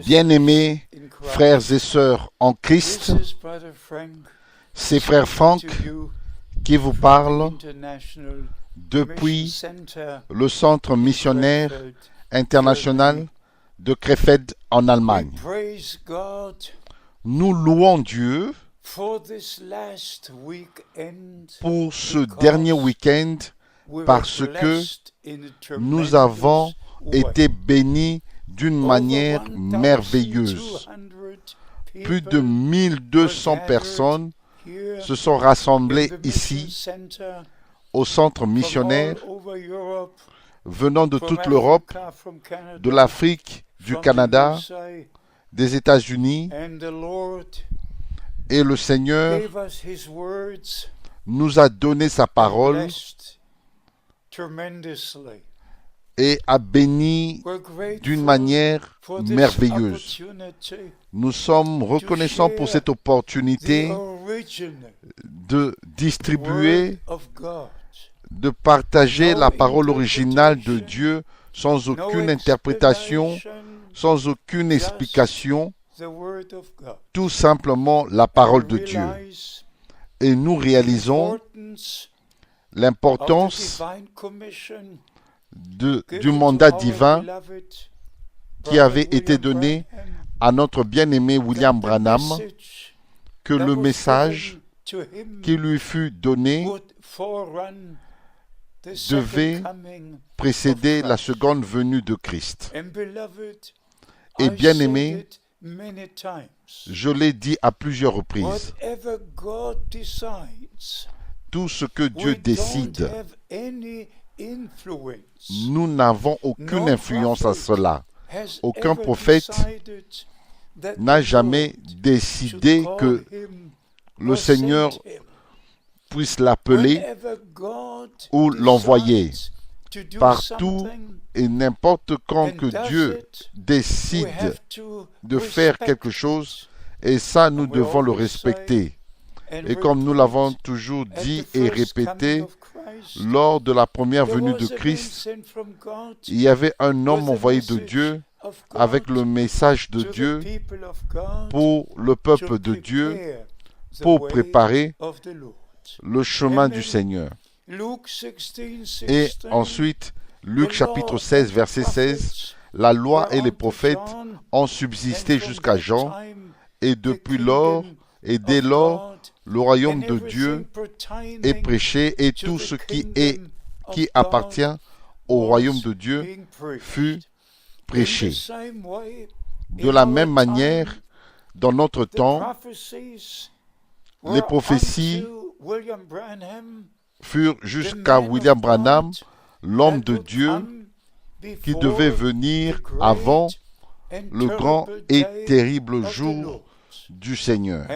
Bien-aimés frères et sœurs en Christ, c'est frère Franck qui vous parle depuis le centre missionnaire international de Krefeld en Allemagne. Nous louons Dieu pour ce dernier week-end parce que nous avons été bénis d'une manière merveilleuse. Plus de 1200 personnes se sont rassemblées ici au centre missionnaire venant de toute l'Europe, de l'Afrique, du Canada, des États-Unis. Et le Seigneur nous a donné sa parole et a béni d'une manière merveilleuse. Nous sommes reconnaissants pour cette opportunité de distribuer, de partager la parole originale de Dieu sans aucune interprétation, sans aucune explication, tout simplement la parole de Dieu. Et nous réalisons l'importance du mandat divin qui avait été donné à notre bien-aimé William Branham, que le message qui lui fut donné devait précéder la seconde venue de Christ. Et bien-aimé, je l'ai dit à plusieurs reprises, tout ce que Dieu décide, nous n'avons aucune influence à cela. Aucun prophète n'a jamais décidé que le Seigneur puisse l'appeler ou l'envoyer. Partout et n'importe quand que Dieu décide de faire quelque chose, et ça nous devons le respecter. Et comme nous l'avons toujours dit et répété, lors de la première venue de Christ, il y avait un homme envoyé de Dieu avec le message de Dieu pour le peuple de Dieu, pour préparer le chemin du Seigneur. Et ensuite, Luc chapitre 16, verset 16, la loi et les prophètes ont subsisté jusqu'à Jean, et depuis lors, et dès lors, le royaume de Dieu est prêché, et tout ce qui appartient au royaume de Dieu fut prêché. De la même manière, dans notre temps, les prophéties furent jusqu'à William Branham, l'homme de Dieu, qui devait venir avant le grand et terrible jour du Seigneur.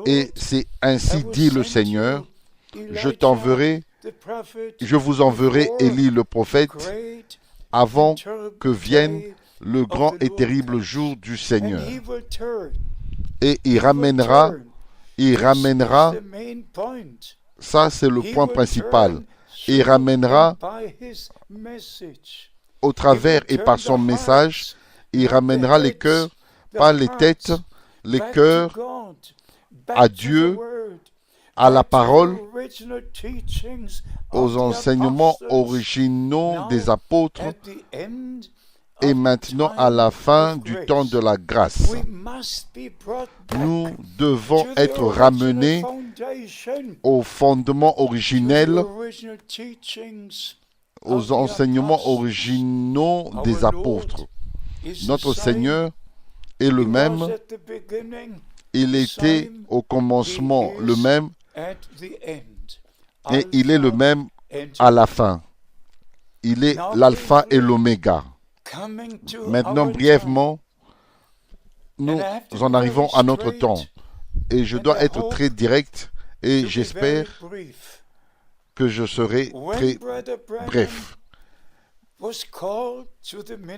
Et c'est ainsi dit le Seigneur, je vous enverrai Élie le prophète avant que vienne le grand et terrible jour du Seigneur. Et il ramènera, ça c'est le point principal, il ramènera au travers et par son message, il ramènera les cœurs, pas les têtes, les cœurs à Dieu, à la parole, aux enseignements originaux des apôtres, et maintenant à la fin du temps de la grâce. Nous devons être ramenés aux fondements originels, aux enseignements originaux des apôtres. Notre Seigneur est le même, il était au commencement le même, et il est le même à la fin. Il est l'alpha et l'oméga. Maintenant, brièvement, nous en arrivons à notre temps. Et je dois être très direct, et j'espère que je serai très bref.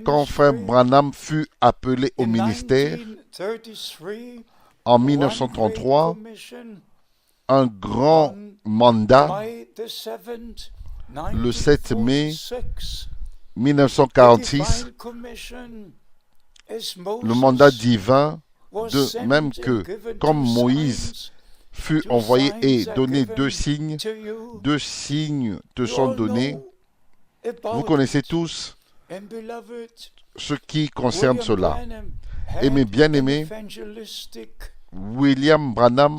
Quand frère Branham fut appelé au ministère, en 1933, un grand mandat, le 7 mai 1946, le mandat divin, de même que comme Moïse fut envoyé et donné deux signes te sont donnés. Vous connaissez tous ce qui concerne cela. Et mes bien-aimés, William Branham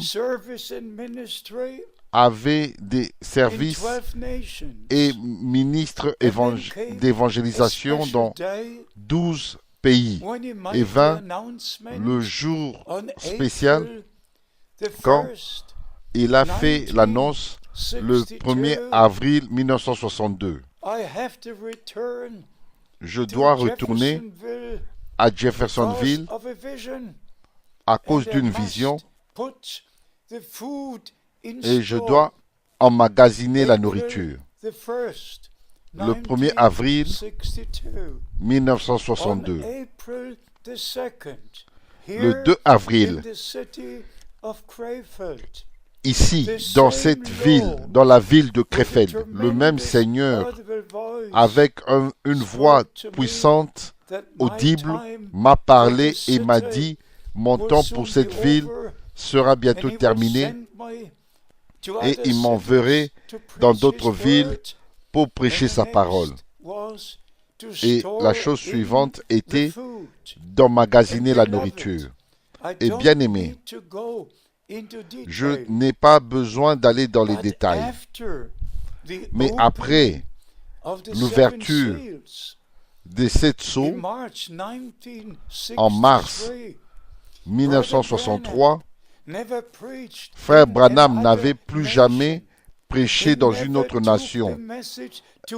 avait des services et ministres d'évangélisation dans 12 pays et vint le jour spécial quand il a fait l'annonce le 1er avril 1962. Je dois retourner à Jeffersonville à cause d'une vision et je dois emmagasiner la nourriture. Le 1er avril 1962. Le 2 avril, ici, dans cette ville, dans la ville de Krefeld, le même Seigneur, avec une voix puissante, audible, m'a parlé et m'a dit, mon temps pour cette ville sera bientôt terminé et il m'enverrait dans d'autres villes pour prêcher sa parole. Et la chose suivante était d'emmagasiner la nourriture. Et bien aimé, je n'ai pas besoin d'aller dans les détails. Mais après l'ouverture des 7 sceaux, en mars 1963, Frère Branham n'avait plus jamais prêché dans une autre nation.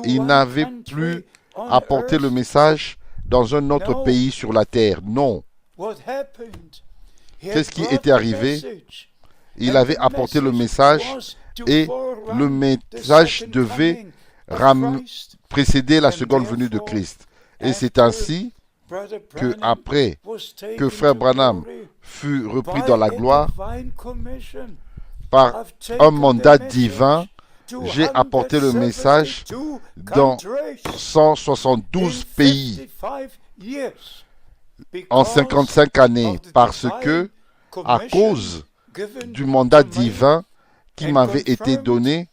Il n'avait plus apporté le message dans un autre pays sur la terre. Non. Qu'est-ce qui était arrivé? Il avait apporté le message et le message devait précéder la seconde venue de Christ. Et c'est ainsi que après que Frère Branham fut repris dans la gloire par un mandat divin, j'ai apporté le message dans 172 pays en 55 années parce que, à cause du mandat divin qui m'avait été donné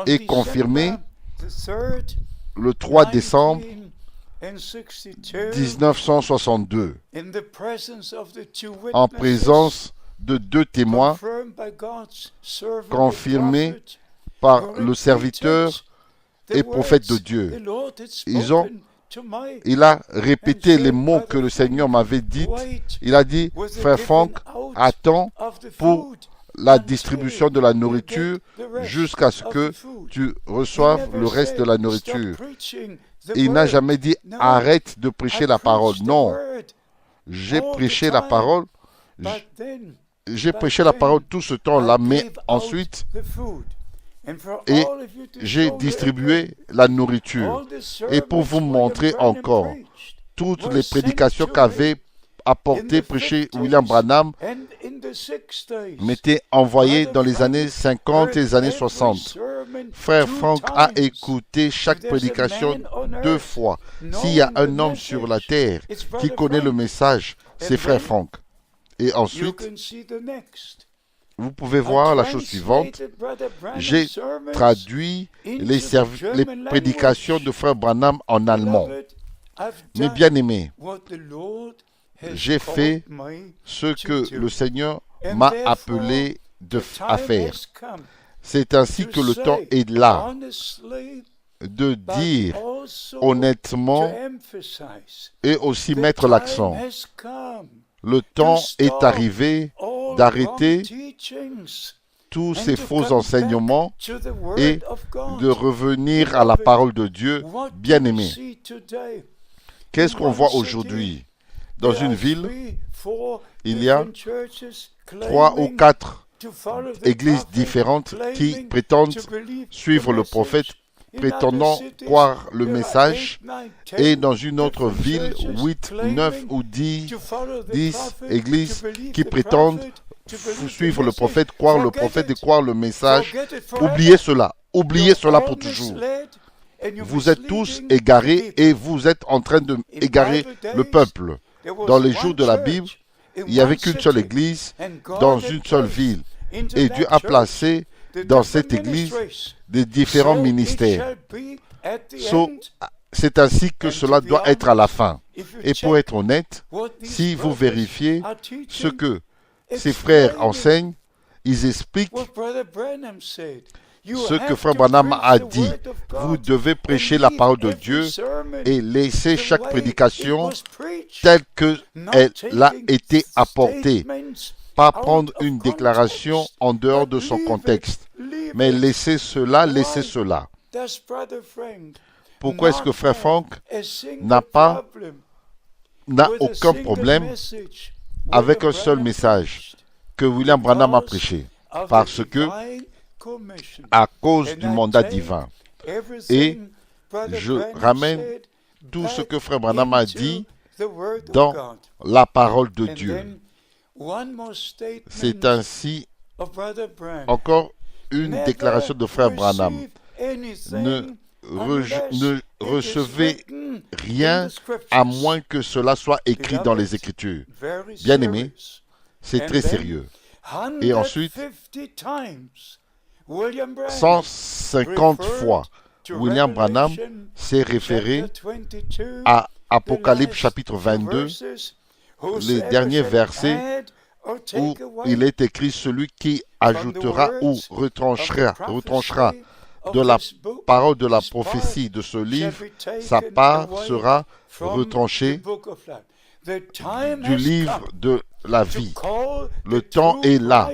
et confirmé le 3 décembre 1962, en présence de 2 témoins confirmés par le serviteur et prophète de Dieu. Il a répété les mots que le Seigneur m'avait dit. Il a dit, Frère Franck, attends pour la distribution de la nourriture jusqu'à ce que tu reçoives le reste de la nourriture. Il n'a jamais dit, arrête de prêcher la parole. Non, j'ai prêché la parole. J'ai prêché la parole tout ce temps-là, mais ensuite, et j'ai distribué la nourriture. Et pour vous montrer encore toutes les prédications qu'avait apporté, prêché William Branham, m'étaient envoyées dans les années 50 et les années 60. Frère Franck a écouté chaque prédication 2 fois. S'il y a un homme sur la terre qui connaît le message, c'est Frère Franck. Et ensuite, vous pouvez voir la chose suivante. J'ai traduit les prédications de Frère Branham en allemand. Mes bien-aimés, j'ai fait ce que le Seigneur m'a appelé à faire. C'est ainsi que le temps est là de dire honnêtement et aussi mettre l'accent. Le temps est arrivé d'arrêter tous ces faux enseignements et de revenir à la parole de Dieu. Bien-aimés, qu'est-ce qu'on voit aujourd'hui? Dans une ville, il y a 3 ou 4 églises différentes qui prétendent suivre le prophète, prétendant croire le message, et dans une autre ville, 8, 9 ou 10 églises qui prétendent suivre le prophète, croire le prophète et croire le message. Oubliez cela pour toujours. vous êtes tous égarés et vous êtes en train de égarer le peuple. Dans les jours de la Bible, il n'y avait qu'une seule église dans une seule ville. Et Dieu a placé dans cette église des différents ministères. C'est ainsi que cela doit être à la fin. Et pour être honnête, si vous vérifiez ce que ces frères enseignent, ils expliquent ce que Frère Branham a dit. Vous devez prêcher la parole de Dieu et laisser chaque prédication telle qu'elle a été apportée. Pas prendre une déclaration en dehors de son contexte, mais laisser cela, laisser cela. Pourquoi est-ce que Frère Frank n'a aucun problème avec un seul message que William Branham a prêché? Parce que, à cause du mandat divin. Et je ramène tout ce que Frère Branham a dit dans la parole de Dieu. C'est ainsi encore une déclaration de Frère Branham. Ne recevez rien à moins que cela soit écrit dans les Écritures. Bien aimé, c'est très sérieux. Et ensuite, 150 fois, William Branham s'est référé à Apocalypse chapitre 22, les derniers versets où il est écrit: celui qui ajoutera ou retranchera de la parole de la prophétie de ce livre, sa part sera retranchée du livre de la vie. Le temps est là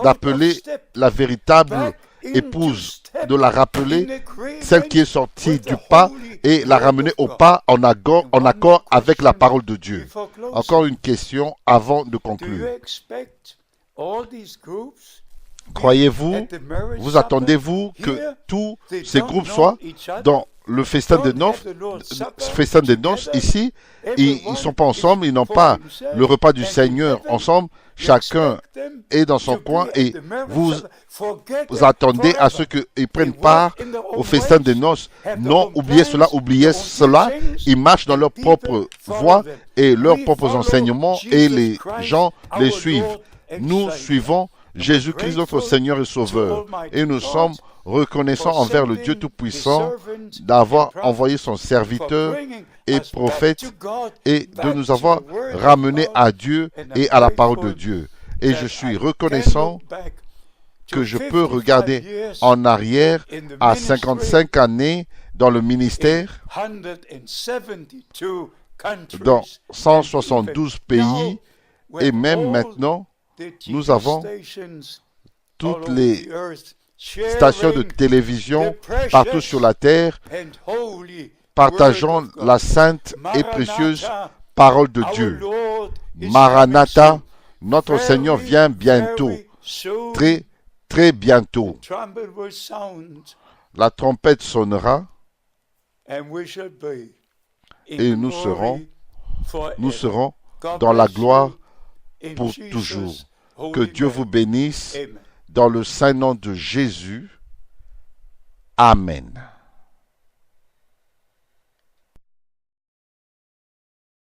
d'appeler la véritable épouse, de la rappeler, celle qui est sortie du pas, et la ramener au pas en accord avec la parole de Dieu. Encore une question avant de conclure. Croyez-vous, vous attendez-vous que tous ces groupes soient dans le festin des noces ici? Ils ne sont pas ensemble, ils n'ont pas le repas du Seigneur ensemble. Chacun est dans son coin et vous attendez à ce qu'ils prennent part au festin des noces. Non, oubliez cela. Ils marchent dans leur propre voie et leurs propres enseignements et les gens les suivent. Nous suivons Jésus-Christ, notre Seigneur et Sauveur. Et nous sommes reconnaissants envers le Dieu Tout-Puissant d'avoir envoyé son serviteur et prophète et de nous avoir ramenés à Dieu et à la parole de Dieu. Et je suis reconnaissant que je peux regarder en arrière à 55 années dans le ministère, dans 172 pays, et même maintenant, nous avons toutes les stations de télévision partout sur la terre, partageant la sainte et précieuse parole de Dieu. Maranatha, notre Seigneur vient bientôt, très, très bientôt. La trompette sonnera et nous serons dans la gloire pour toujours. Que Dieu vous bénisse dans le saint nom de Jésus. Amen.